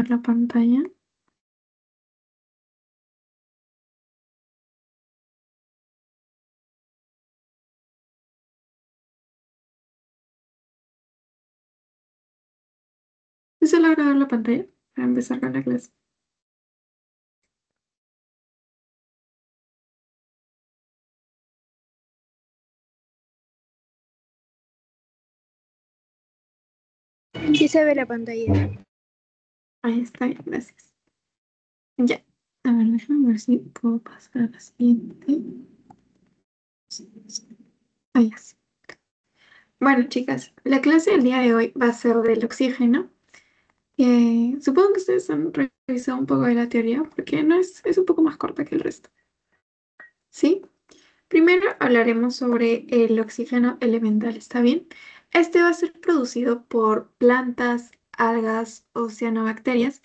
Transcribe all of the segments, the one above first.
ver la pantalla. ¿Sí se logra ver la pantalla para empezar con la clase? Sí se ve la pantalla. Ahí está, gracias. Ya. A ver, déjame ver si puedo pasar a la siguiente. Ahí sí. Bueno, chicas, la clase del día de hoy va a ser del oxígeno. Supongo que ustedes han revisado un poco de la teoría porque no es un poco más corta que el resto. ¿Sí? Primero hablaremos sobre el oxígeno elemental, ¿está bien? Este va a ser producido por plantas, algas, cianobacterias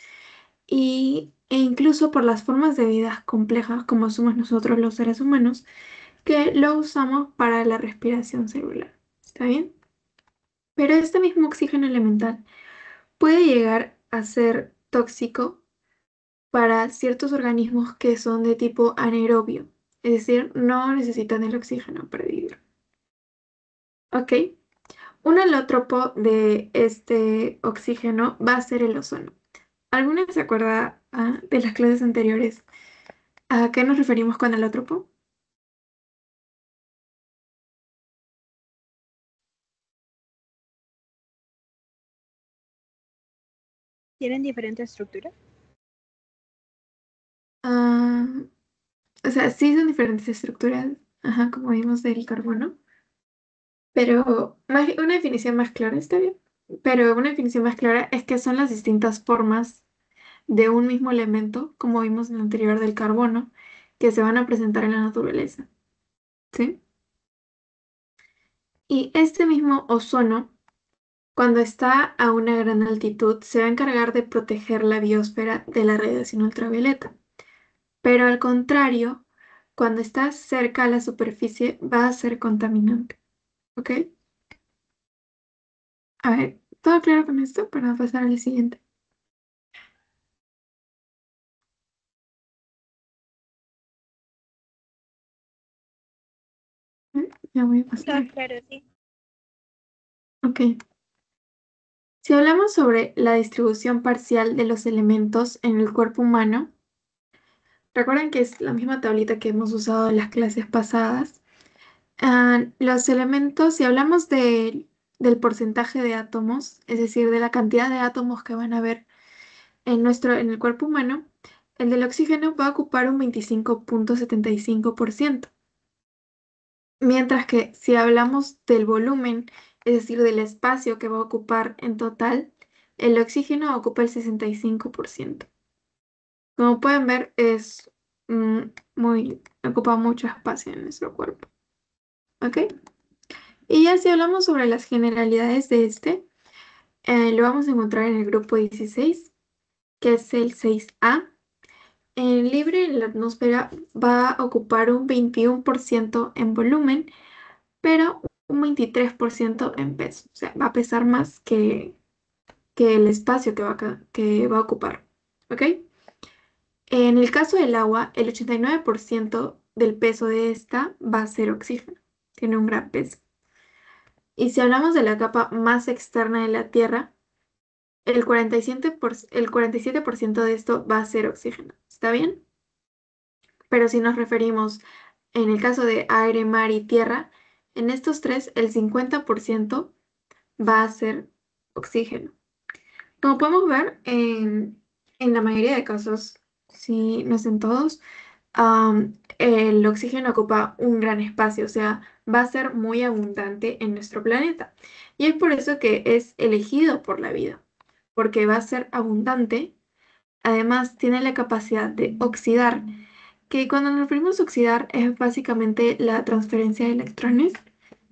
e incluso por las formas de vida complejas como somos nosotros los seres humanos, que lo usamos para la respiración celular. ¿Está bien? Pero este mismo oxígeno elemental puede llegar a ser tóxico para ciertos organismos que son de tipo anaerobio, es decir, no necesitan el oxígeno para vivir. ¿Ok? Un alótropo de este oxígeno va a ser el ozono. ¿Alguna se acuerda de las clases anteriores a qué nos referimos con alótropo? ¿Tienen diferentes estructuras? Ah, o sea, sí son diferentes estructuras, ajá, como vimos del carbono, pero una definición más clara está bien. Pero una definición más clara es que son las distintas formas de un mismo elemento, como vimos en el anterior del carbono, que se van a presentar en la naturaleza. ¿Sí? Y este mismo ozono, cuando está a una gran altitud, se va a encargar de proteger la biosfera de la radiación ultravioleta. Pero al contrario, cuando está cerca a la superficie, va a ser contaminante. ¿Ok? A ver, ¿todo claro con esto? Para pasar al siguiente. Ya voy a Todo pasar. claro, sí. Ok. Si hablamos sobre la distribución parcial de los elementos en el cuerpo humano, recuerden que es la misma tablita que hemos usado en las clases pasadas. Los elementos, si hablamos del porcentaje de átomos, es decir, de la cantidad de átomos que van a haber en el cuerpo humano, el del oxígeno va a ocupar un 25,75%. Mientras que si hablamos del volumen, es decir, del espacio que va a ocupar en total, el oxígeno ocupa el 65%. Como pueden ver, mm, ocupa mucho espacio en nuestro cuerpo. ¿Ok? Y ya si hablamos sobre las generalidades de lo vamos a encontrar en el grupo 16, que es el 6A. El libre en la atmósfera va a ocupar un 21% en volumen, pero un 23% en peso. O sea, va a pesar más que el espacio que va a ocupar. ¿Ok? En el caso del agua, el 89% del peso de esta va a ser oxígeno. Tiene un gran peso. Y si hablamos de la capa más externa de la Tierra, el 47% de esto va a ser oxígeno. ¿Está bien? Pero si nos referimos en el caso de aire, mar y tierra, en estos tres el 50% va a ser oxígeno. Como podemos ver, en la mayoría de casos, si no es en todos, el oxígeno ocupa un gran espacio, o sea, va a ser muy abundante en nuestro planeta. Y es por eso que es elegido por la vida, porque va a ser abundante. Además, tiene la capacidad de oxidar, que cuando nos referimos a oxidar es básicamente la transferencia de electrones,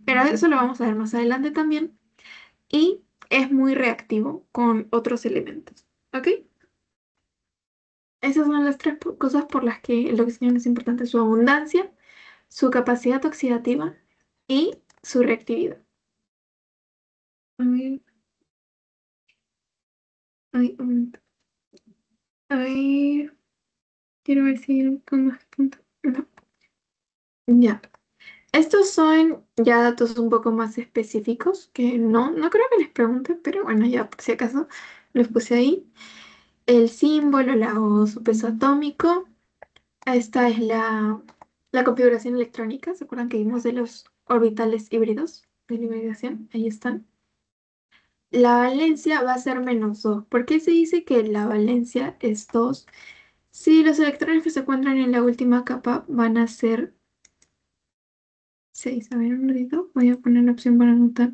pero eso lo vamos a ver más adelante también. Y es muy reactivo con otros elementos. ¿Ok? Esas son las tres cosas por las que el oxígeno es importante: su abundancia, su capacidad oxidativa y su reactividad. A ver, ay, un momento. A ver, quiero ver si hay con más puntos. No. Ya. Estos son ya datos un poco más específicos que no creo que les pregunte, pero bueno, ya por si acaso los puse ahí. El símbolo, la O, su peso atómico. Esta es la configuración electrónica. ¿Se acuerdan que vimos de los orbitales híbridos de la hibridación? Ahí están. La valencia va a ser -2. ¿Por qué se dice que la valencia es 2? Si los electrones que se encuentran en la última capa van a ser 6. A ver, un ratito. Voy a poner la opción para anotar.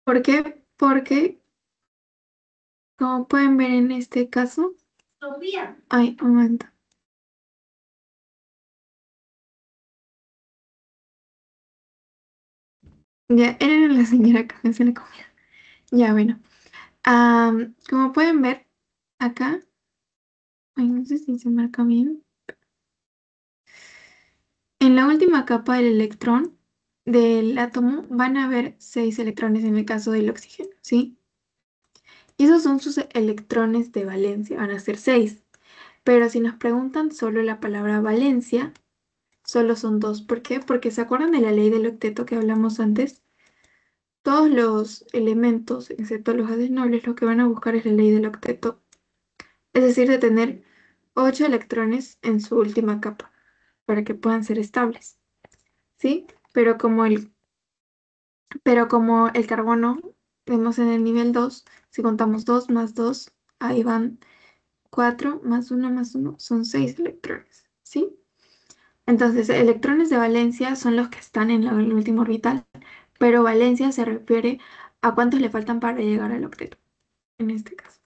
¿Por qué? Porque, como pueden ver en este caso... Sofía. Ay, un momento. Ya, era la señora que me hace la comida. Ya, bueno. Como pueden ver acá, ay, no sé si se marca bien. En la última capa del electrón del átomo van a haber 6 electrones en el caso del oxígeno, ¿sí? Y esos son sus electrones de valencia, van a ser 6. Pero si nos preguntan solo la palabra valencia, solo son 2. ¿Por qué? Porque ¿se acuerdan de la ley del octeto que hablamos antes? Todos los elementos, excepto los gases nobles, lo que van a buscar es la ley del octeto. Es decir, de tener 8 electrones en su última capa para que puedan ser estables, ¿sí? Pero como el carbono, vemos en el nivel 2, si contamos 2 más 2, ahí van 4 más uno más uno, son 6 electrones, ¿sí? Entonces, electrones de valencia son los que están en el último orbital, pero valencia se refiere a cuántos le faltan para llegar al octeto, en este caso.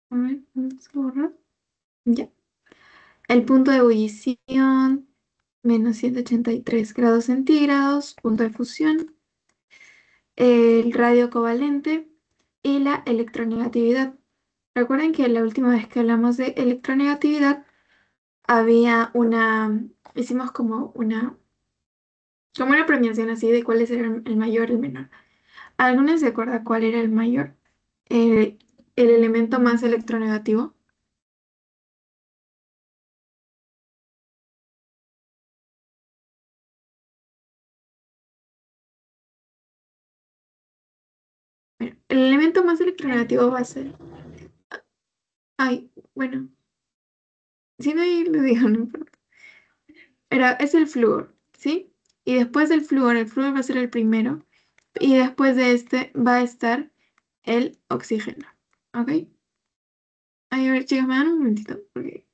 A ver, vamos a borrar. Ya. El punto de ebullición, -183 grados centígrados, punto de fusión, el radio covalente y la electronegatividad. Recuerden que la última vez que hablamos de electronegatividad había hicimos como una premiación así de cuáles eran el mayor y el menor. ¿Alguno se acuerda cuál era el mayor? El elemento más electronegativo. Bueno, el elemento más electronegativo va a ser... Ay, bueno, si no ahí lo digo, no importa. Es el flúor, ¿sí? Y después del flúor, el flúor va a ser el primero. Y después de este va a estar el oxígeno. ¿Ok? Ay, a ver, chicas, me dan un momentito. Porque...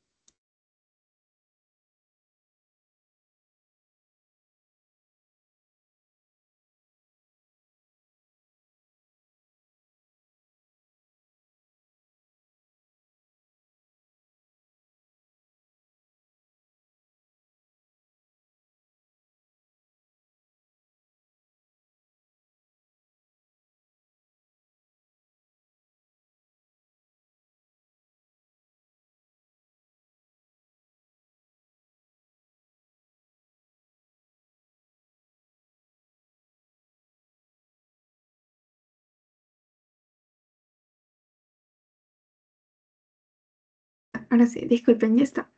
Ahora sí, disculpen, ya está.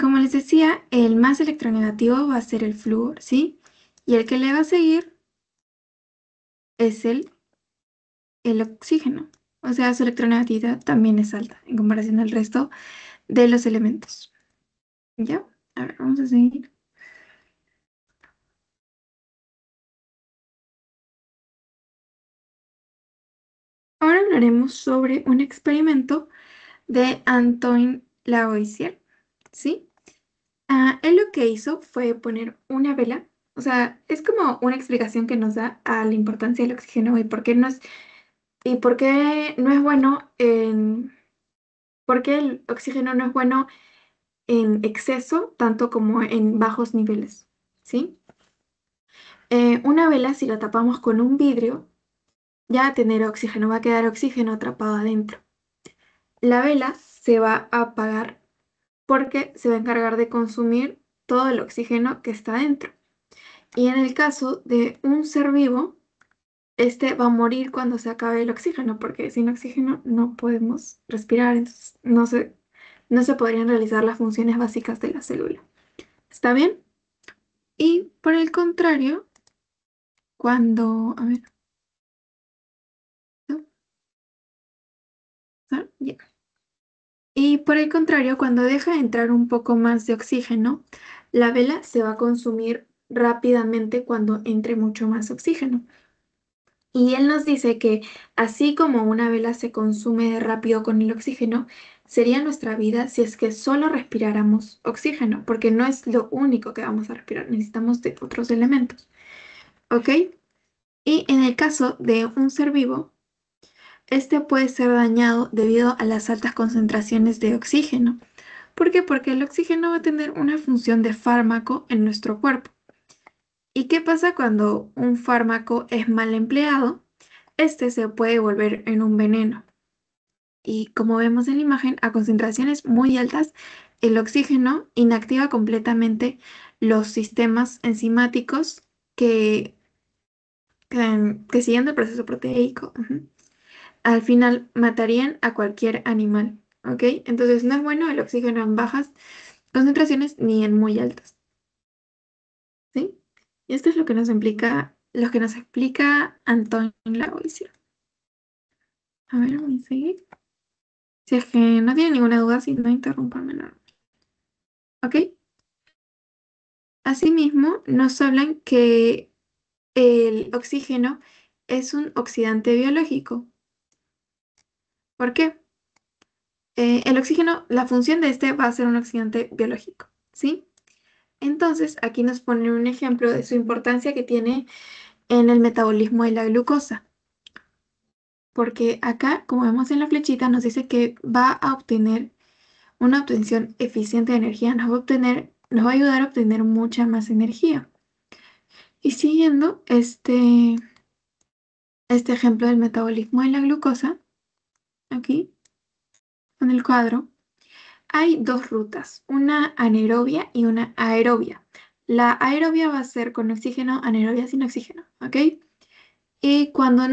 Como les decía, el más electronegativo va a ser el flúor, ¿sí? Y el que le va a seguir es el oxígeno. O sea, su electronegatividad también es alta en comparación al resto de los elementos. ¿Ya? A ver, vamos a seguir. Ahora hablaremos sobre un experimento de Antoine Lavoisier, ¿sí? Él lo que hizo fue poner una vela, o sea, es como una explicación que nos da a la importancia del oxígeno y por qué no es bueno por qué el oxígeno no es bueno en exceso, tanto como en bajos niveles, ¿sí? Una vela, si la tapamos con un vidrio, ya va a tener oxígeno, va a quedar oxígeno atrapado adentro. La vela se va a apagar porque se va a encargar de consumir todo el oxígeno que está dentro. Y en el caso de un ser vivo, este va a morir cuando se acabe el oxígeno, porque sin oxígeno no podemos respirar, entonces no se podrían realizar las funciones básicas de la célula. ¿Está bien? Y por el contrario, a ver, ¿no? ¿Ah? Ya. Y por el contrario, cuando deja de entrar un poco más de oxígeno, la vela se va a consumir rápidamente cuando entre mucho más oxígeno. Y él nos dice que así como una vela se consume rápido con el oxígeno, sería nuestra vida si es que solo respiráramos oxígeno, porque no es lo único que vamos a respirar, necesitamos de otros elementos. ¿Ok? Y en el caso de un ser vivo, este puede ser dañado debido a las altas concentraciones de oxígeno. ¿Por qué? Porque el oxígeno va a tener una función de fármaco en nuestro cuerpo. ¿Y qué pasa cuando un fármaco es mal empleado? Este se puede volver en un veneno. Y como vemos en la imagen, a concentraciones muy altas, el oxígeno inactiva completamente los sistemas enzimáticos que, que siguen el proceso proteico. Ujú. Al final matarían a cualquier animal. ¿Ok? Entonces no es bueno el oxígeno en bajas concentraciones ni en muy altas. ¿Sí? Y esto es lo que nos explica Antoine Lavoisier. A ver, voy a seguir. Si es que no tiene ninguna duda, si no, interrúmpame. ¿Ok? Asimismo, nos hablan que el oxígeno es un oxidante biológico. ¿Por qué? El oxígeno, la función de este va a ser un oxidante biológico, ¿sí? Entonces, aquí nos ponen un ejemplo de su importancia que tiene en el metabolismo de la glucosa. Porque acá, como vemos en la flechita, nos dice que va a obtener una obtención eficiente de energía, nos va a ayudar a obtener mucha más energía. Y siguiendo este ejemplo del metabolismo de la glucosa, aquí en el cuadro, hay dos rutas, una anaerobia y una aerobia. La aerobia va a ser con oxígeno, anaerobia sin oxígeno, ¿ok? Y este, cuando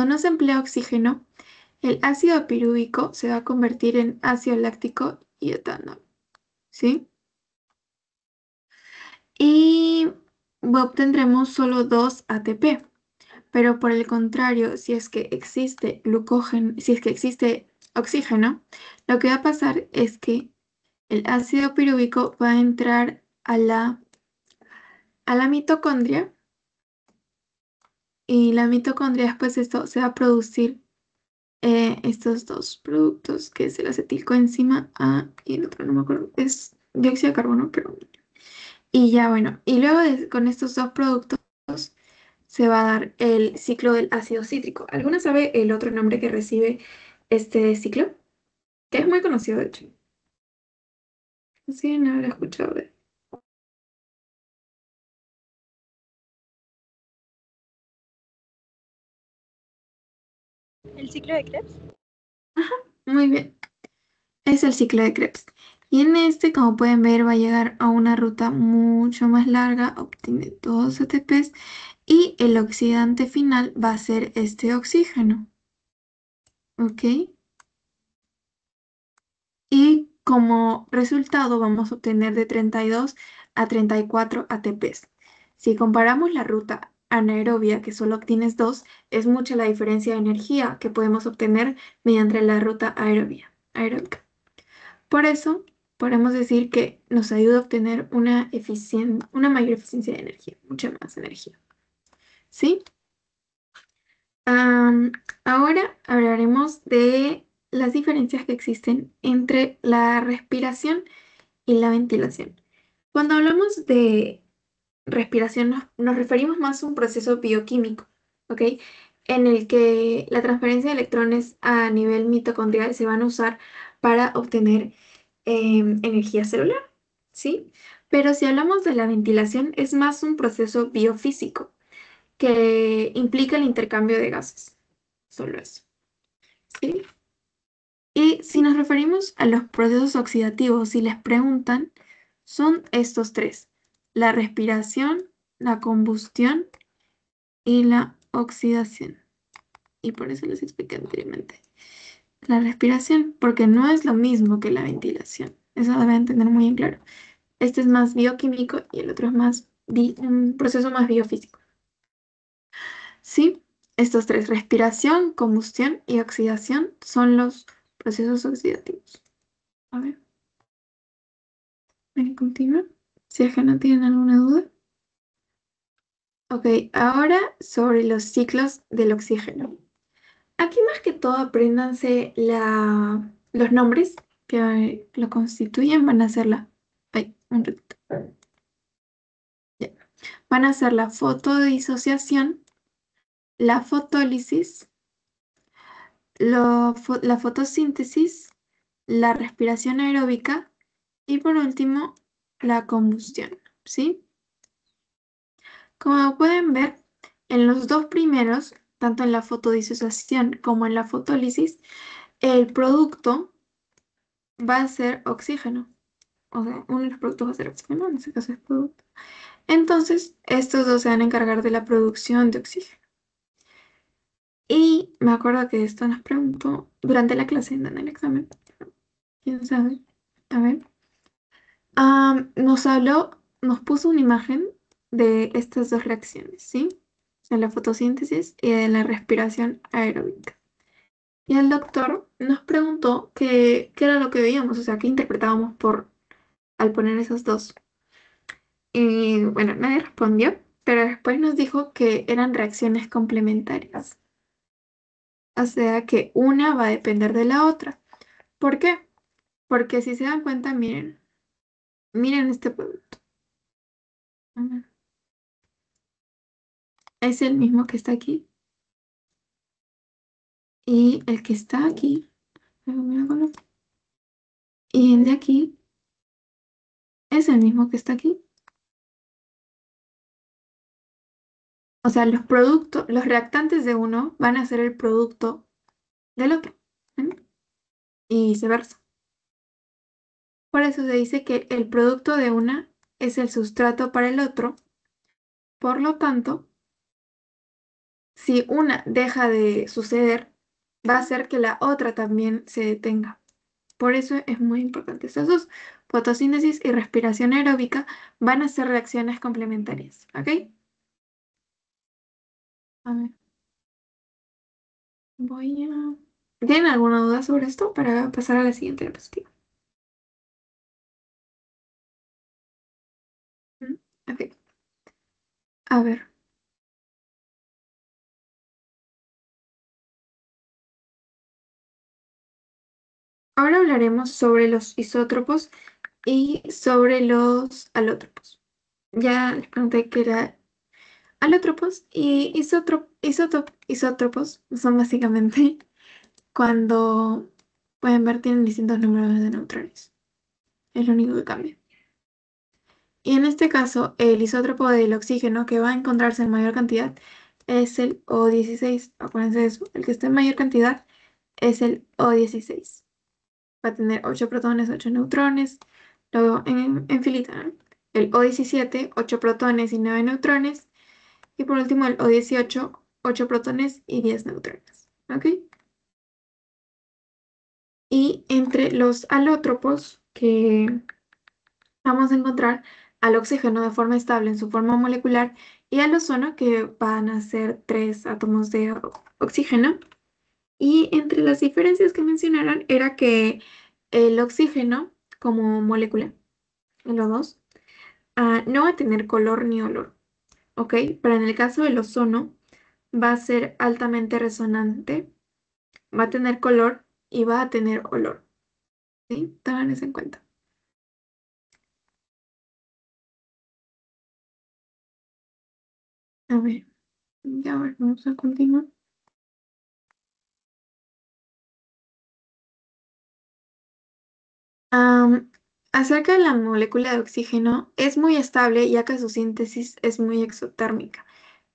no se emplea oxígeno, el ácido pirúvico se va a convertir en ácido láctico y etanol, ¿sí? Y obtendremos solo 2 ATP. Pero por el contrario, si es que existe oxígeno, lo que va a pasar es que el ácido pirúvico va a entrar a la mitocondria y la mitocondria después de esto se va a producir estos dos productos, que es el acetilcoenzima A y el otro no me acuerdo, es dióxido de carbono, pero... Y ya bueno, y luego con estos dos productos se va a dar el ciclo del ácido cítrico. ¿Alguna sabe el otro nombre que recibe este ciclo? Que es muy conocido, de hecho. Sí, no habrá escuchado de él. ¿El ciclo de Krebs? Muy bien, es el ciclo de Krebs. Y en este, como pueden ver, va a llegar a una ruta mucho más larga, obtiene 2 ATPs y el oxidante final va a ser este oxígeno. ¿Ok? Y como resultado vamos a obtener de 32 a 34 ATPs. Si comparamos la ruta anaerobia, que solo obtienes 2, es mucha la diferencia de energía que podemos obtener mediante la ruta aeróbica. Por eso, podemos decir que nos ayuda a obtener una mayor eficiencia de energía, mucha más energía. ¿Sí? Ahora hablaremos de las diferencias que existen entre la respiración y la ventilación. Cuando hablamos de respiración nos referimos más a un proceso bioquímico, ¿ok? En el que la transferencia de electrones a nivel mitocondrial se van a usar para obtener energía celular, ¿sí? Pero si hablamos de la ventilación, es más un proceso biofísico que implica el intercambio de gases, solo eso, ¿sí? Y si nos referimos a los procesos oxidativos, si les preguntan, son estos tres: la respiración, la combustión y la oxidación. Y por eso les expliqué anteriormente. La respiración, porque no es lo mismo que la ventilación. Eso deben tener muy en claro. Este es más bioquímico y el otro es más un proceso más biofísico. Sí, estos tres: respiración, combustión y oxidación, son los procesos oxidativos. A ver, voy a continuar. Si es que no tienen alguna duda. Ok, ahora sobre los ciclos del oxígeno. Aquí más que todo apréndanse los nombres que lo constituyen. Van a ser ay, un ratito. Ya. Van a ser la fotodisociación, la fotólisis, la fotosíntesis, la respiración aeróbica y por último la combustión, ¿sí? Como pueden ver, en los dos primeros, tanto en la fotodisociación como en la fotólisis, el producto va a ser oxígeno. O sea, uno de los productos va a ser oxígeno, en este caso es producto. Entonces, estos dos se van a encargar de la producción de oxígeno. Y me acuerdo que esto nos preguntó durante la clase, en el examen. ¿Quién sabe? A ver. Nos puso una imagen de estas dos reacciones, ¿sí? De la fotosíntesis y de la respiración aeróbica. Y el doctor nos preguntó qué era lo que veíamos, o sea, qué interpretábamos al poner esos dos. Y bueno, nadie respondió, pero después nos dijo que eran reacciones complementarias. O sea, que una va a depender de la otra. ¿Por qué? Porque si se dan cuenta, miren este producto. Ujú. Es el mismo que está aquí. Y el que está aquí, y el de aquí es el mismo que está aquí. O sea, los reactantes de uno van a ser el producto del otro, ¿sí? Y viceversa. Por eso se dice que el producto de una es el sustrato para el otro. Por lo tanto, si una deja de suceder, va a hacer que la otra también se detenga. Por eso es muy importante. Estas dos, fotosíntesis y respiración aeróbica, van a ser reacciones complementarias. ¿Ok? A ver, voy a... ¿Tienen alguna duda sobre esto para pasar a la siguiente diapositiva? ¿Mm? Ok. A ver, ahora hablaremos sobre los isótropos y sobre los alótropos. Ya les pregunté qué era alótropos y isótropos son básicamente cuando pueden ver tienen distintos números de neutrones. Es lo único que cambia. Y en este caso, el isótropo del oxígeno que va a encontrarse en mayor cantidad es el O16. Acuérdense de eso. El que está en mayor cantidad es el O16. Va a tener 8 protones, 8 neutrones. Luego en filita, ¿no? El O17, 8 protones y 9 neutrones. Y por último, el O18, 8 protones y 10 neutrones. ¿Ok? Y entre los alótropos que vamos a encontrar al oxígeno de forma estable en su forma molecular y al ozono, que van a ser 3 átomos de oxígeno. Y entre las diferencias que mencionaron era que el oxígeno como molécula, el O2, no va a tener color ni olor, ¿ok? Pero en el caso del ozono va a ser altamente resonante, va a tener color y va a tener olor, ¿sí? Tengan eso en cuenta. A ver, ya vamos a continuar. Am, Acerca de la molécula de oxígeno, es muy estable ya que su síntesis es muy exotérmica.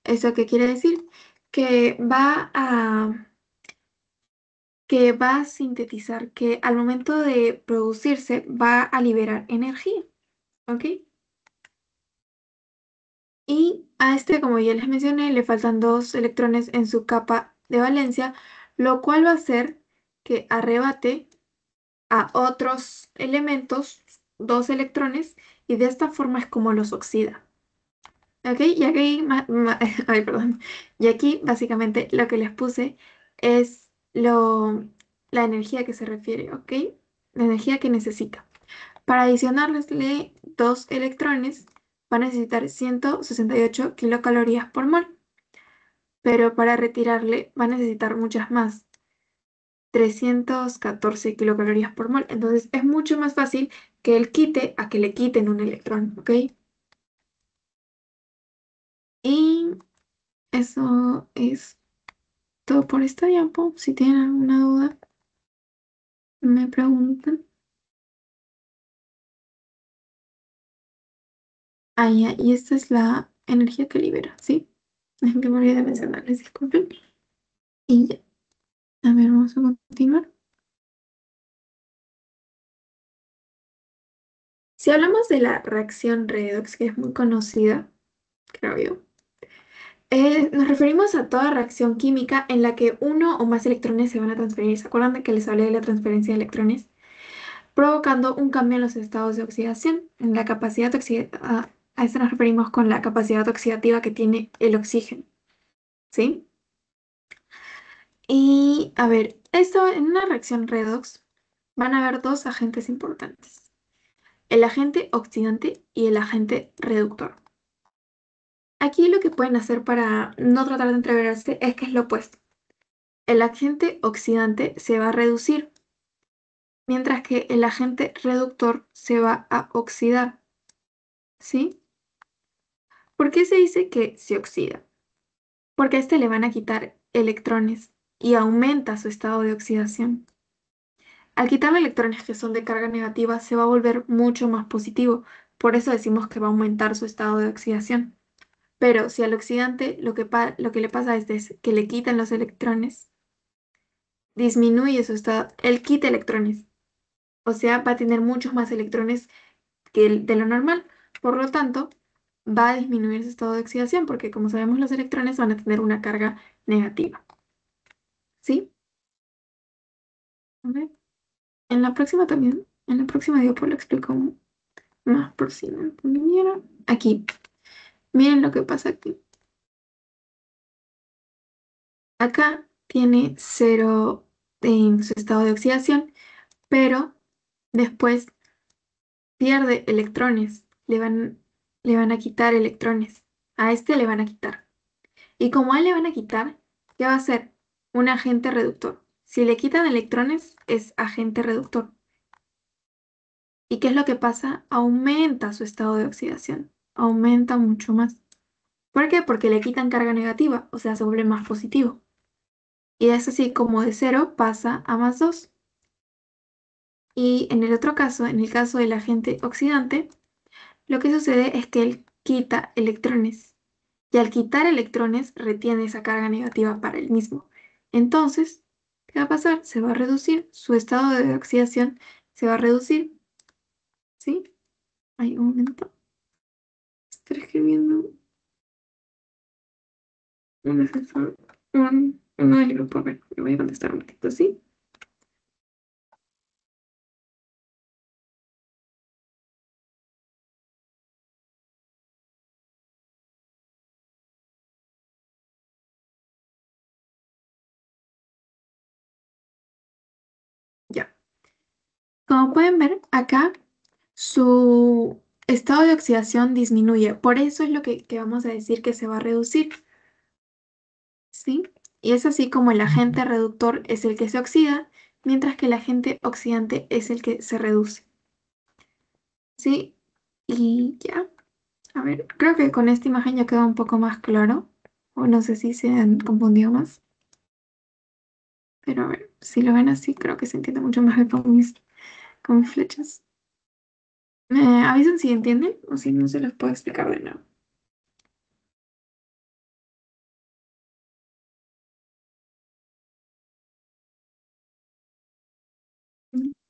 ¿Eso qué quiere decir? Que que va a sintetizar, que al momento de producirse va a liberar energía, ¿ok? Y a este, como ya les mencioné, le faltan dos electrones en su capa de valencia, lo cual va a hacer que arrebate a otros elementos dos electrones y de esta forma es como los oxida. ¿Ok? Y aquí, ay, perdón. Y aquí básicamente lo que les puse es la energía que se refiere, ¿ok? La energía que necesita. Para adicionarle dos electrones va a necesitar 168 kilocalorías por mol, pero para retirarle va a necesitar muchas más, 314 kilocalorías por mol. Entonces es mucho más fácil que él quite a que le quiten un electrón, ¿ok? Y eso es todo por esta diapo. Si tienen alguna duda, me preguntan. Ah, ya, y esta es la energía que libera, ¿sí? Que me olvidé de mencionarles, disculpen. Y ya, a ver, vamos a continuar. Si hablamos de la reacción redox, que es muy conocida, creo yo, nos referimos a toda reacción química en la que uno o más electrones se van a transferir. ¿Se acuerdan de que les hablé de la transferencia de electrones? Provocando un cambio en los estados de oxidación, en la capacidad oxidativa. A esto nos referimos con la capacidad oxidativa que tiene el oxígeno, ¿sí? Y a ver, esto en una reacción redox van a haber dos agentes importantes, el agente oxidante y el agente reductor. Aquí lo que pueden hacer para no tratar de entreverarse es que es lo opuesto. El agente oxidante se va a reducir, mientras que el agente reductor se va a oxidar, ¿sí? ¿Por qué se dice que se oxida? Porque a este le van a quitar electrones y aumenta su estado de oxidación. Al quitarle electrones que son de carga negativa, se va a volver mucho más positivo. Por eso decimos que va a aumentar su estado de oxidación. Pero si al oxidante lo que le pasa es que le quitan los electrones, disminuye su estado, él quita electrones. O sea, va a tener muchos más electrones que de lo normal. Por lo tanto, va a disminuir su estado de oxidación porque, como sabemos, los electrones van a tener una carga negativa. ¿Sí? A ver. En la próxima también, en la próxima diapo lo explico más por si no entendieron. Aquí, miren lo que pasa aquí. Acá tiene cero en su estado de oxidación, pero después pierde electrones. Le van a quitar electrones. A este le van a quitar. Y como a él le van a quitar, ¿qué va a hacer? Un agente reductor. Si le quitan electrones, es agente reductor. ¿Y qué es lo que pasa? Aumenta su estado de oxidación. Aumenta mucho más. ¿Por qué? Porque le quitan carga negativa, o sea, se vuelve más positivo. Y es así como de cero pasa a más 2. Y en el otro caso, en el caso del agente oxidante, lo que sucede es que él quita electrones. Y al quitar electrones, retiene esa carga negativa para él mismo. Entonces, ¿qué va a pasar? Se va a reducir, su estado de oxidación se va a reducir. ¿Sí? Hay un momento. Estoy escribiendo un asesor, uno del grupo. A ver, le voy a contestar un ratito, ¿sí? Ya. Como pueden ver, acá su estado de oxidación disminuye. Por eso es lo que vamos a decir que se va a reducir, ¿sí? Y es así como el agente reductor es el que se oxida, mientras que el agente oxidante es el que se reduce, ¿sí? Y ya, a ver, creo que con esta imagen ya queda un poco más claro. O no sé si se han confundido más. Pero a ver, si lo ven así, creo que se entiende mucho mejor con mis flechas. Me avisan si entienden o si no se los puedo explicar de nuevo.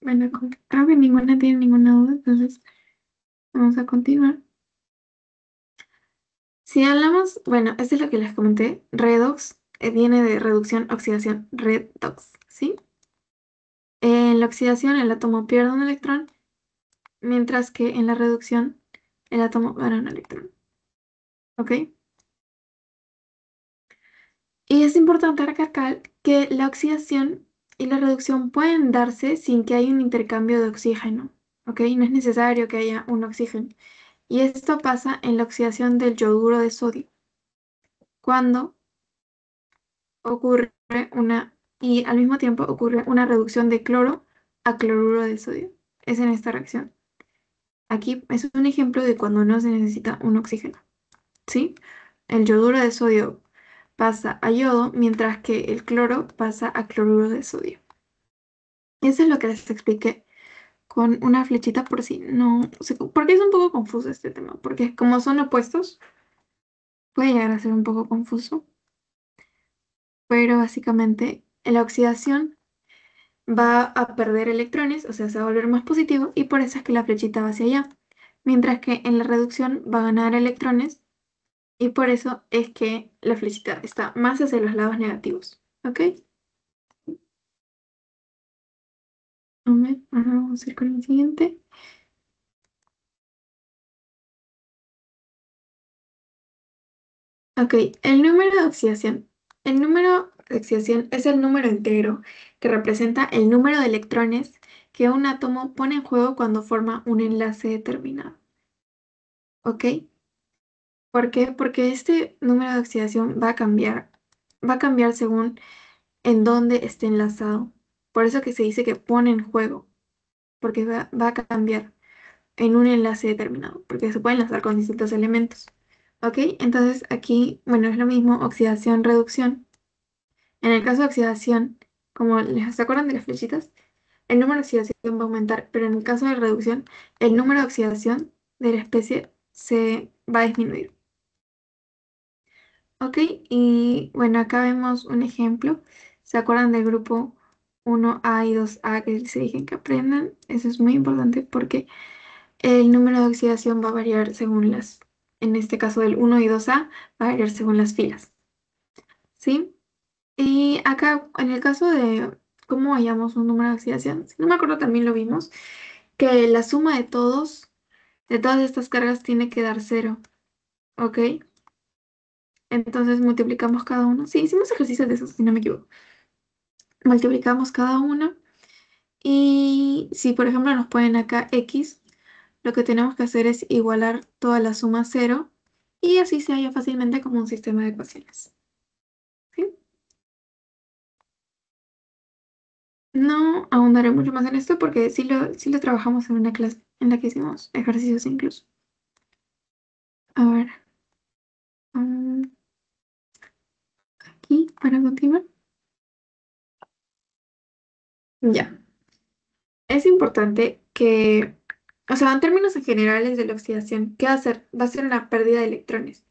Bueno, creo que ninguna tiene ninguna duda, entonces vamos a continuar. Si hablamos, bueno, esto es lo que les comenté, redox viene de reducción, oxidación, redox, ¿sí? En la oxidación el átomo pierde un electrón, mientras que en la reducción el átomo gana un electrón, ¿ok? Y es importante recalcar que la oxidación y la reducción pueden darse sin que haya un intercambio de oxígeno, ¿ok? No es necesario que haya un oxígeno. Y esto pasa en la oxidación del yoduro de sodio, cuando ocurre y al mismo tiempo ocurre una reducción de cloro a cloruro de sodio. Es en esta reacción. Aquí es un ejemplo de cuando no se necesita un oxígeno, ¿sí? El yoduro de sodio pasa a yodo, mientras que el cloro pasa a cloruro de sodio. Eso es lo que les expliqué con una flechita por si no, porque es un poco confuso este tema, porque como son opuestos, puede llegar a ser un poco confuso, pero básicamente la oxidación va a perder electrones, o sea, se va a volver más positivo y por eso es que la flechita va hacia allá. Mientras que en la reducción va a ganar electrones y por eso es que la flechita está más hacia los lados negativos. ¿Ok? A ver, ahora vamos a ir con el siguiente. Ok, el número de oxidación. El número de oxidación es el número entero que representa el número de electrones que un átomo pone en juego cuando forma un enlace determinado. ¿Ok? ¿Por qué? Porque este número de oxidación va a cambiar según en dónde esté enlazado. Por eso que se dice que pone en juego, porque va a cambiar en un enlace determinado, porque se puede enlazar con distintos elementos. ¿Ok? Entonces aquí, bueno, es lo mismo, oxidación, reducción. En el caso de oxidación, como ¿se acuerdan de las flechitas? El número de oxidación va a aumentar, pero en el caso de reducción, el número de oxidación de la especie se va a disminuir. Ok, y bueno, acá vemos un ejemplo. ¿Se acuerdan del grupo 1A y 2A que se dije que aprendan? Eso es muy importante porque el número de oxidación va a variar según en este caso del 1 y 2A, va a variar según las filas, ¿sí? Y acá, en el caso de cómo hallamos un número de oxidación, si no me acuerdo, también lo vimos, que la suma de todas estas cargas tiene que dar cero, ¿ok? Entonces multiplicamos cada uno. Sí, hicimos ejercicios de esos, si no me equivoco. Multiplicamos cada uno y si por ejemplo nos ponen acá X, lo que tenemos que hacer es igualar toda la suma a cero y así se halla fácilmente como un sistema de ecuaciones. ¿Sí? No ahondaré mucho más en esto porque sí lo trabajamos en una clase en la que hicimos ejercicios incluso. A ver, mm, aquí para continuar. Ya. Es importante que, o sea, en términos generales de la oxidación, ¿qué va a hacer? Va a ser una pérdida de electrones.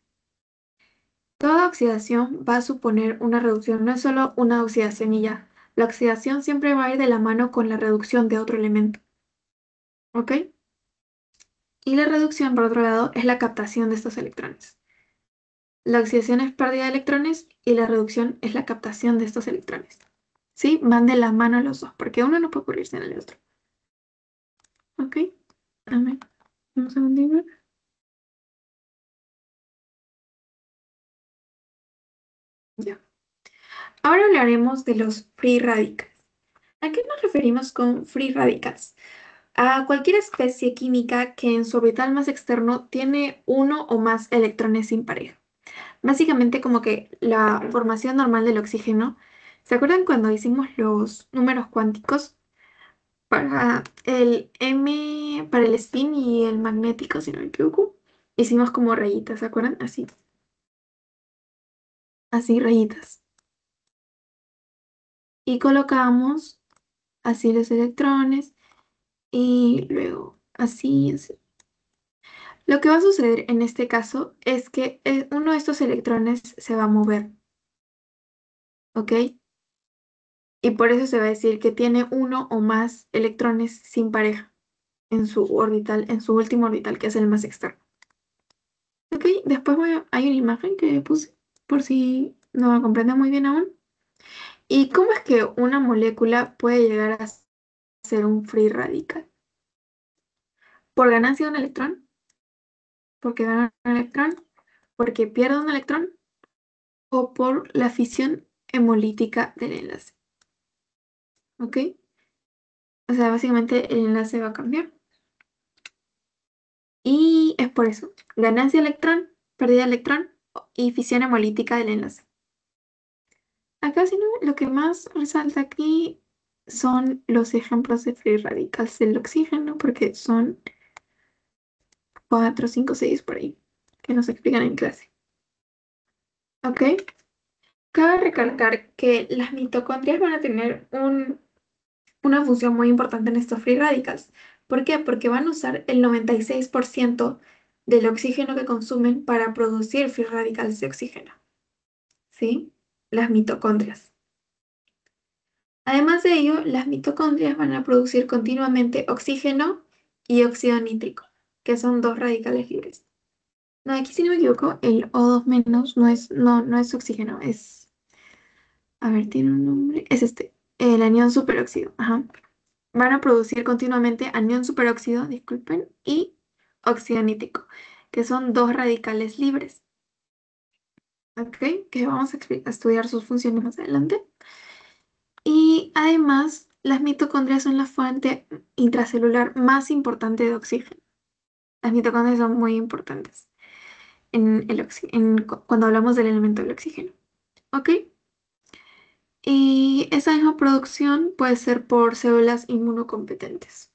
Toda oxidación va a suponer una reducción, no es solo una oxidación y ya. La oxidación siempre va a ir de la mano con la reducción de otro elemento, ¿ok? Y la reducción, por otro lado, es la captación de estos electrones. La oxidación es pérdida de electrones y la reducción es la captación de estos electrones. ¿Sí? Van de la mano los dos, porque uno no puede ocurrir sin el otro. ¿Ok? A ver, vamos a continuar. Ya. Ahora hablaremos de los free radicals. ¿A qué nos referimos con free radicals? A cualquier especie química que en su orbital más externo tiene uno o más electrones sin pareja. Básicamente como que la formación normal del oxígeno. ¿Se acuerdan cuando hicimos los números cuánticos para el M, para el spin y el magnético, si no me equivoco? Hicimos como rayitas, ¿se acuerdan? Así, así rayitas. Y colocamos así los electrones y luego así, así. Lo que va a suceder en este caso es que uno de estos electrones se va a mover, ¿ok? Y por eso se va a decir que tiene uno o más electrones sin pareja en su orbital, en su último orbital, que es el más externo. Ok, después hay una imagen que puse por si no lo comprende muy bien aún. ¿Y cómo es que una molécula puede llegar a ser un free radical? ¿Por ganancia de un electrón? ¿Porque gana un electrón? ¿Porque pierde un electrón? ¿O por la fisión hemolítica del enlace? ¿Ok? O sea, básicamente el enlace va a cambiar. Y es por eso. Ganancia de electrón, pérdida de electrón y fisión hemolítica del enlace. Acá, si no, lo que más resalta aquí son los ejemplos de free radicals del oxígeno, porque son 4, 5, 6 por ahí, que nos explican en clase. ¿Ok? Cabe recalcar que las mitocondrias van a tener una función muy importante en estos free radicals. ¿Por qué? Porque van a usar el 96% del oxígeno que consumen para producir free radicals de oxígeno. ¿Sí? Las mitocondrias. Además de ello, las mitocondrias van a producir continuamente oxígeno y óxido nítrico, que son dos radicales libres. No, aquí si no me equivoco, el O2 menos no es oxígeno, es, a ver, tiene un nombre, es este, el anión superóxido. Ajá. Van a producir continuamente anión superóxido, disculpen, y óxido nítrico, que son dos radicales libres. ¿Ok? Que vamos a estudiar sus funciones más adelante. Y además, las mitocondrias son la fuente intracelular más importante de oxígeno. Las mitocondrias son muy importantes cuando hablamos del elemento del oxígeno. ¿Ok? Y esa misma producción puede ser por células inmunocompetentes.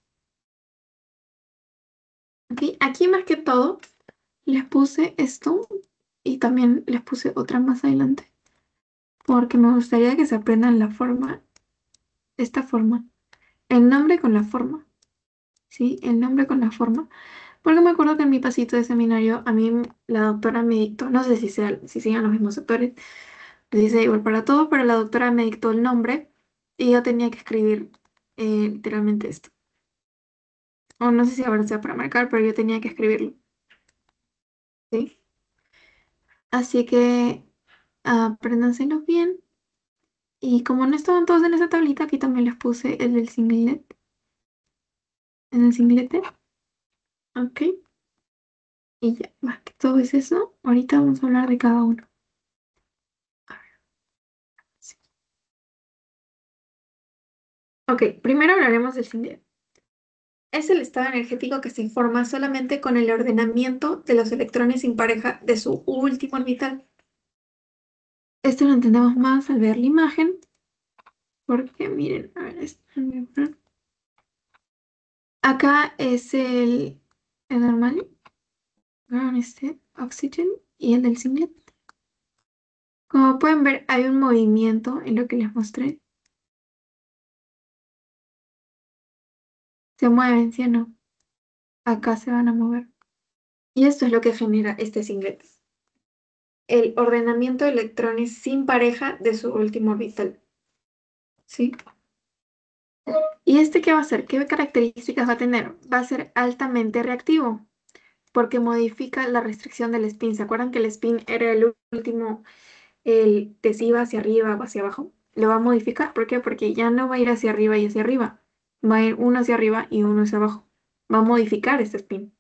¿Ok? Aquí más que todo les puse esto y también les puse otra más adelante porque me gustaría que se aprendan la forma, esta forma, el nombre con la forma, ¿sí? El nombre con la forma. Porque me acuerdo que en mi pasito de seminario a mí la doctora me dictó, no sé si sigan los mismos sectores, dice igual para todos, pero la doctora me dictó el nombre y yo tenía que escribir literalmente esto. O no sé si ahora sea para marcar, pero yo tenía que escribirlo, ¿sí? Así que apréndanselos bien. Y como no estaban todos en esa tablita, aquí también les puse el del singlet, en el singlete, ¿ok? Y ya, más que todo es eso. Ahorita vamos a hablar de cada uno. A ver, sí. Ok, primero hablaremos del singlet. Es el estado energético que se informa solamente con el ordenamiento de los electrones sin pareja de su último orbital. Esto lo entendemos más al ver la imagen, porque miren, a ver, acá es el normal, este, oxygen, y el del singlet. Como pueden ver, hay un movimiento en lo que les mostré. Se mueven, ¿sí o no? Acá se van a mover. Y esto es lo que genera este singlet. El ordenamiento de electrones sin pareja de su último orbital. ¿Sí? ¿Y este qué va a hacer? ¿Qué características va a tener? Va a ser altamente reactivo porque modifica la restricción del spin. ¿Se acuerdan que el spin era el último, el de si iba hacia arriba o hacia abajo? Lo va a modificar. ¿Por qué? Porque ya no va a ir hacia arriba y hacia arriba. Va a ir uno hacia arriba y uno hacia abajo. Va a modificar este spin.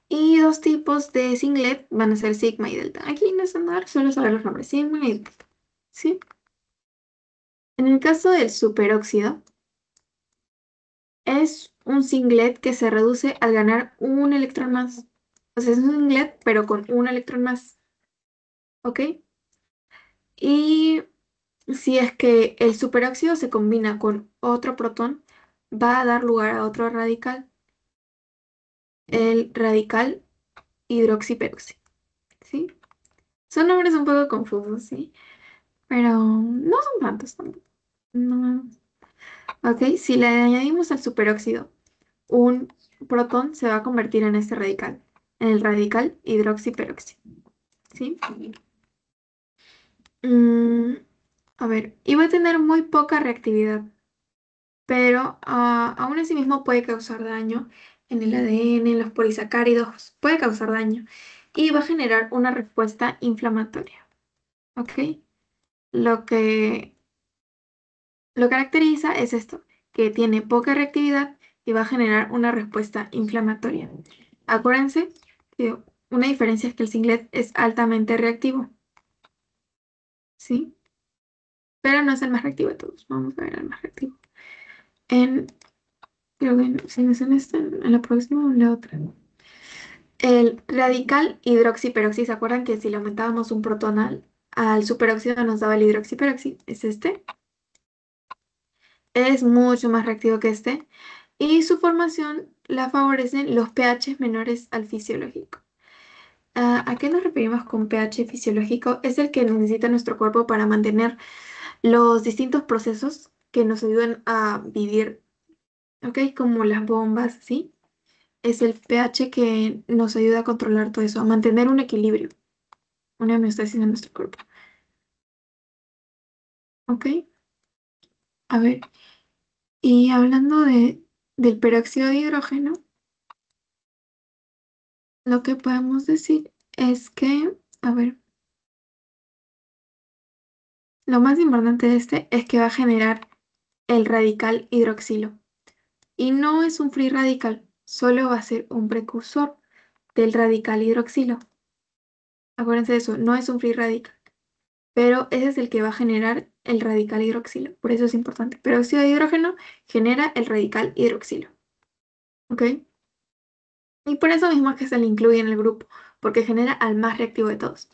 Y dos tipos de singlet van a ser sigma y delta. Aquí no es andar, solo saber los nombres, sigma y delta. ¿Sí? En el caso del superóxido, es un singlet que se reduce al ganar un electrón más. O sea, es un singlet, pero con un electrón más. ¿Ok? Y si es que el superóxido se combina con otro protón, va a dar lugar a otro radical, el radical hidroxiperóxido. ¿Sí? Son nombres un poco confusos, ¿sí? Pero no son tantos tampoco. No. Ok, si le añadimos al superóxido un protón, se va a convertir en este radical, en el radical hidroxiperóxido. ¿Sí? Mm, A ver, y va a tener muy poca reactividad, pero aún así mismo puede causar daño en el ADN, en los polisacáridos, puede causar daño y va a generar una respuesta inflamatoria, ¿ok? Lo que lo caracteriza es esto, que tiene poca reactividad y va a generar una respuesta inflamatoria. Acuérdense que una diferencia es que el singlet es altamente reactivo, ¿sí? Pero no es el más reactivo de todos. Vamos a ver el más reactivo. En, creo que si no es en esta, en la próxima o en la otra. El radical hidroxiperoxi, ¿se acuerdan que si le aumentábamos un protón al superóxido nos daba el hidroxiperoxi? Es este. Es mucho más reactivo que este. Y su formación la favorecen los pH menores al fisiológico. ¿A qué nos referimos con pH fisiológico? Es el que necesita nuestro cuerpo para mantener los distintos procesos que nos ayudan a vivir, ¿ok? Como las bombas, ¿sí? Es el pH que nos ayuda a controlar todo eso, a mantener un equilibrio, una homeostasis en nuestro cuerpo, ¿ok? A ver, y hablando del peróxido de hidrógeno, lo que podemos decir es que, a ver, lo más importante de este es que va a generar el radical hidroxilo. Y no es un free radical, solo va a ser un precursor del radical hidroxilo. Acuérdense de eso, no es un free radical, pero ese es el que va a generar el radical hidroxilo. Por eso es importante. Peróxido de hidrógeno genera el radical hidroxilo. ¿Ok? Y por eso mismo es que se le incluye en el grupo, porque genera al más reactivo de todos.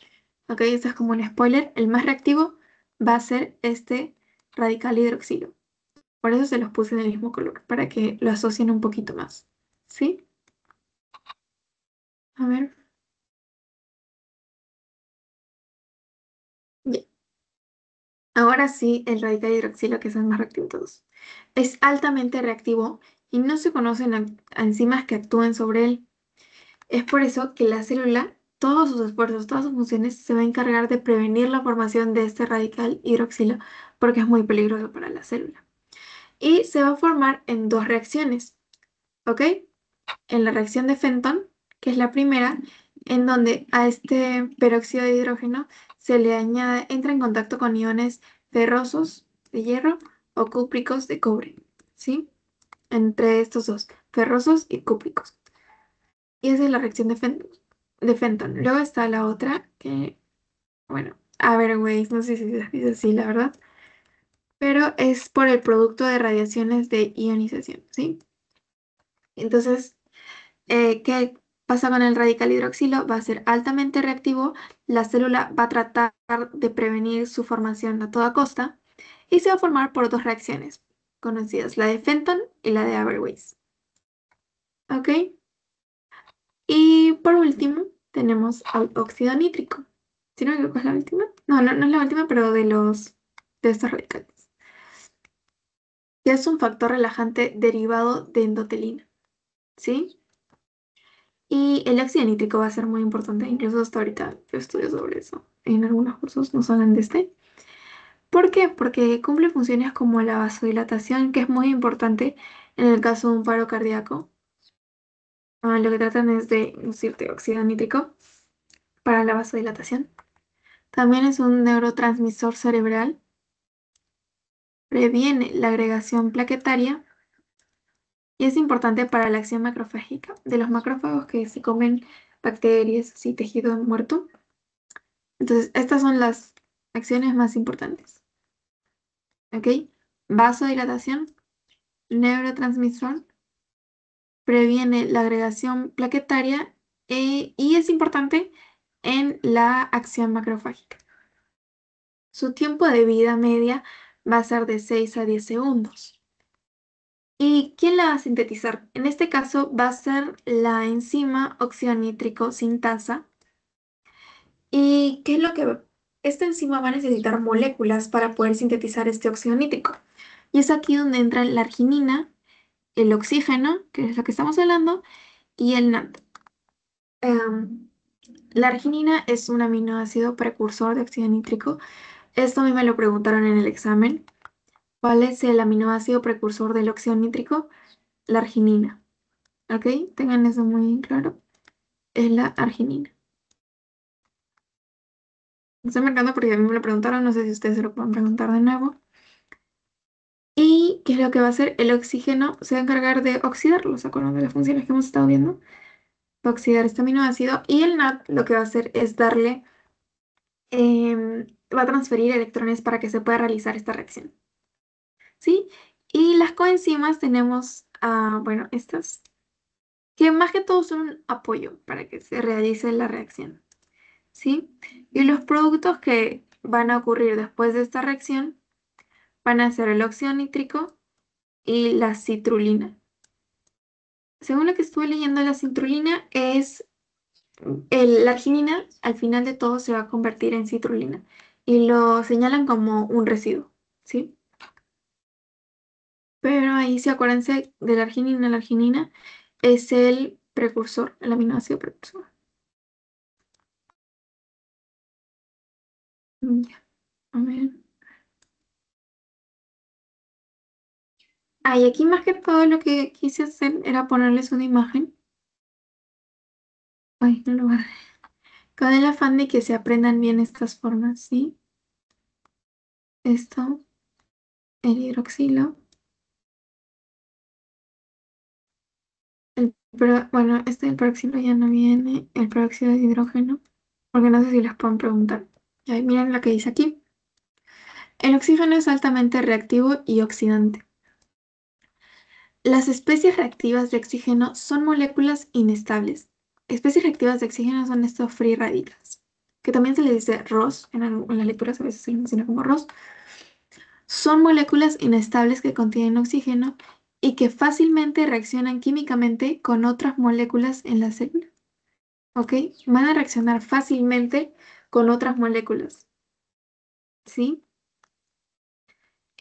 ¿Ok? Esto es como un spoiler. El más reactivo va a ser este radical hidroxilo. Por eso se los puse en el mismo color, para que lo asocien un poquito más. ¿Sí? A ver. Ya. Ahora sí, el radical hidroxilo, que es el más reactivo de todos. Es altamente reactivo y no se conocen enzimas que actúen sobre él. Es por eso que la célula, todos sus esfuerzos, todas sus funciones, se va a encargar de prevenir la formación de este radical hidroxilo, porque es muy peligroso para la célula. Y se va a formar en dos reacciones, ¿ok? En la reacción de Fenton, que es la primera, en donde a este peróxido de hidrógeno se le añade, entra en contacto con iones ferrosos de hierro o cúpricos de cobre, ¿sí? Entre estos dos, ferrosos y cúpricos. Y esa es la reacción de Fenton. Luego está la otra que, bueno, Averways, no sé si se dice así, la verdad, pero es por el producto de radiaciones de ionización, ¿sí? Entonces, ¿qué pasa con el radical hidroxilo? Va a ser altamente reactivo, la célula va a tratar de prevenir su formación a toda costa y se va a formar por dos reacciones conocidas, la de Fenton y la de Averways. ¿Ok? Y por último, tenemos al óxido nítrico. ¿Sí no me equivoco es la última? No, no, no es la última, pero de estos radicales. Que es un factor relajante derivado de endotelina. ¿Sí? Y el óxido nítrico va a ser muy importante, incluso hasta ahorita yo estudio sobre eso. En algunos cursos nos hablan de este. ¿Por qué? Porque cumple funciones como la vasodilatación, que es muy importante en el caso de un paro cardíaco. Lo que tratan es de inducirte óxido nítrico para la vasodilatación. También es un neurotransmisor cerebral, previene la agregación plaquetaria y es importante para la acción macrofágica de los macrófagos que se comen bacterias, así tejido muerto. Entonces, estas son las acciones más importantes. ¿Ok? Vasodilatación, neurotransmisor, previene la agregación plaquetaria y es importante en la acción macrofágica. Su tiempo de vida media va a ser de 6 a 10 segundos. ¿Y quién la va a sintetizar? En este caso va a ser la enzima óxido nítrico sintasa. ¿Y qué es lo que esta enzima va a necesitar moléculas para poder sintetizar este óxido nítrico? Y es aquí donde entra la arginina, el oxígeno, que es lo que estamos hablando, y el NAT. Em, la arginina es un aminoácido precursor de óxido nítrico, Esto a mí me lo preguntaron en el examen. ¿Cuál es el aminoácido precursor del óxido nítrico? La arginina. ¿Ok? Tengan eso muy claro. Es la arginina. Me estoy marcando porque a mí me lo preguntaron. No sé si ustedes se lo pueden preguntar de nuevo. ¿Y qué es lo que va a hacer? El oxígeno se va a encargar de oxidarlo. ¿Se acuerdan de las funciones que hemos estado viendo? Va a oxidar este aminoácido. Y el NAD lo que va a hacer es darle, va a transferir electrones para que se pueda realizar esta reacción. ¿Sí? Y las coenzimas tenemos, bueno, estas, que más que todo son un apoyo para que se realice la reacción. ¿Sí? Y los productos que van a ocurrir después de esta reacción van a ser el óxido nítrico y la citrulina. Según lo que estuve leyendo, la citrulina es, la arginina al final de todo se va a convertir en citrulina y lo señalan como un residuo, ¿sí? Pero ahí sí acuérdense de la arginina es el precursor, el aminoácido precursor. Ya, a ver. Y aquí más que todo lo que quise hacer era ponerles una imagen. Ay, no lo voy a... Con el afán de que se aprendan bien estas formas, ¿sí? Esto, el hidroxilo. Bueno, este del peróxido ya no viene, el peróxido de hidrógeno, porque no sé si les pueden preguntar. Y ahí miren lo que dice aquí. El oxígeno es altamente reactivo y oxidante. Las especies reactivas de oxígeno son moléculas inestables. Especies reactivas de oxígeno son estos free radicals, que también se les dice ROS, en las lecturas a veces se les menciona como ROS. Son moléculas inestables que contienen oxígeno y que fácilmente reaccionan químicamente con otras moléculas en la célula. ¿Ok? Van a reaccionar fácilmente con otras moléculas. ¿Sí?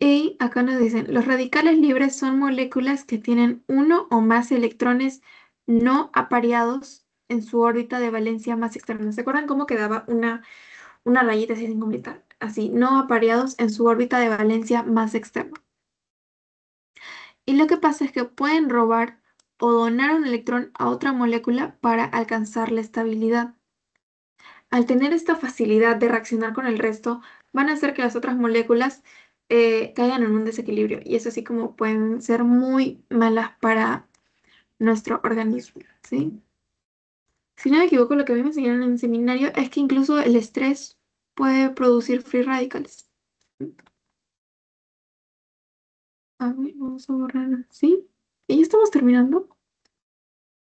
Y acá nos dicen, los radicales libres son moléculas que tienen uno o más electrones no apareados en su órbita de valencia más externa. ¿Se acuerdan cómo quedaba una rayita así sin completar? Así, no apareados en su órbita de valencia más externa. Y lo que pasa es que pueden robar o donar un electrón a otra molécula para alcanzar la estabilidad. Al tener esta facilidad de reaccionar con el resto, van a hacer que las otras moléculas caigan en un desequilibrio. Y eso sí como pueden ser muy malas para nuestro organismo, ¿sí? Si no me equivoco, lo que a mí me enseñaron en el seminario es que incluso el estrés puede producir free radicals. A ver, vamos a borrar así. Y ya estamos terminando.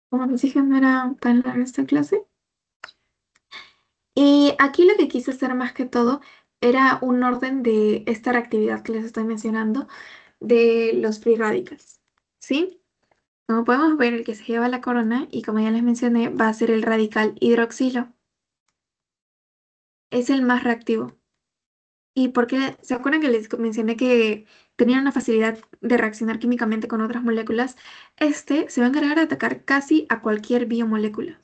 Como les dije, no era tan larga esta clase. Y aquí lo que quise hacer más que todo era un orden de esta reactividad que les estoy mencionando de los free radicals, ¿sí? Como podemos ver, el que se lleva la corona, y como ya les mencioné, va a ser el radical hidroxilo. Es el más reactivo. ¿Y por qué? ¿Se acuerdan que les mencioné que tenía una facilidad de reaccionar químicamente con otras moléculas? Este se va a encargar de atacar casi a cualquier biomolécula.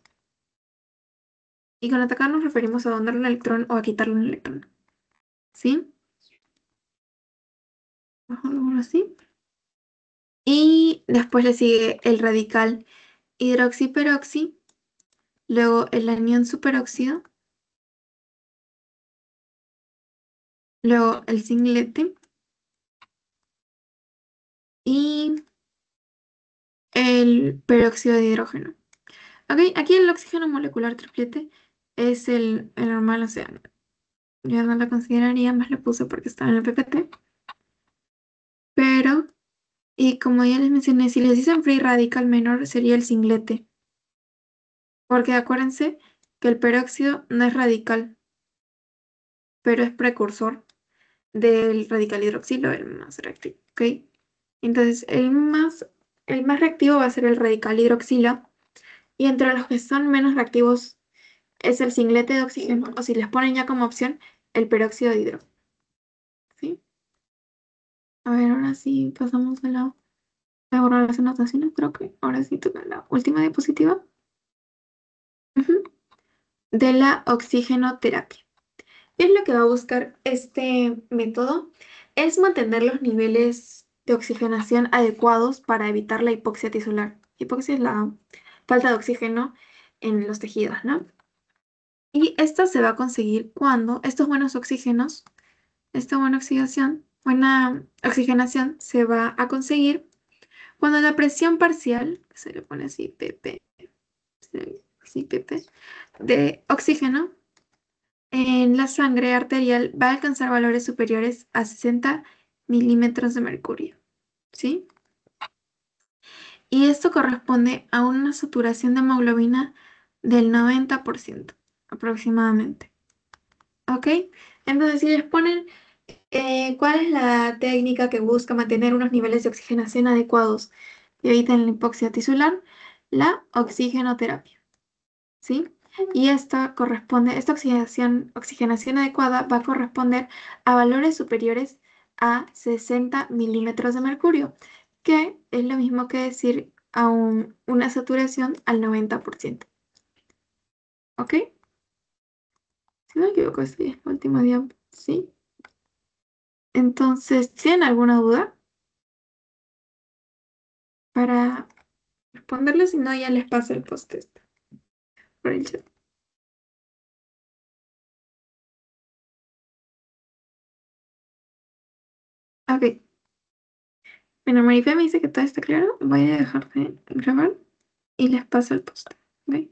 Y con atacar nos referimos a donarle un electrón o a quitarle un electrón, ¿sí? Bajámoslo así. Y después le sigue el radical hidroxiperoxi, luego el anión superóxido, luego el singlete y el peróxido de hidrógeno. Ok, aquí el oxígeno molecular triplete es el normal, o sea, yo no lo consideraría, más lo puse porque estaba en el PPT. Pero, y como ya les mencioné, si les dicen free radical menor sería el singlete. Porque acuérdense que el peróxido no es radical, pero es precursor del radical hidroxilo, el más reactivo, ¿ok? Entonces, el más reactivo va a ser el radical hidroxilo, y entre los que son menos reactivos es el singlete de oxígeno, o si les ponen ya como opción, el peróxido de hidrógeno, ¿sí? A ver, ahora sí pasamos a borrar las anotaciones, creo que ahora sí toca la última diapositiva. Ujú. De la oxigenoterapia. ¿Qué es lo que va a buscar este método? Es mantener los niveles de oxigenación adecuados para evitar la hipoxia tisular. Hipoxia es la falta de oxígeno en los tejidos, ¿no? Y esta se va a conseguir cuando estos buenos oxígenos, esta buena oxigenación se va a conseguir cuando la presión parcial, se le pone así PP, así PP, de oxígeno en la sangre arterial va a alcanzar valores superiores a 60 milímetros de mercurio, ¿sí? Y esto corresponde a una saturación de hemoglobina del 90% aproximadamente, ¿ok? Entonces, si les ponen cuál es la técnica que busca mantener unos niveles de oxigenación adecuados y eviten la hipoxia tisular, la oxigenoterapia, ¿sí? Y esta oxigenación adecuada va a corresponder a valores superiores a 60 milímetros de mercurio, que es lo mismo que decir a una saturación al 90%. ¿Ok? Si no me equivoco, este es el último día, ¿sí? Entonces, ¿tienen alguna duda para responderlo? Si no, ya les paso el post-test por el chat. Ok. Bueno, Marife me dice que todo está claro. Voy a dejar de grabar y les paso el post. ¿Ok?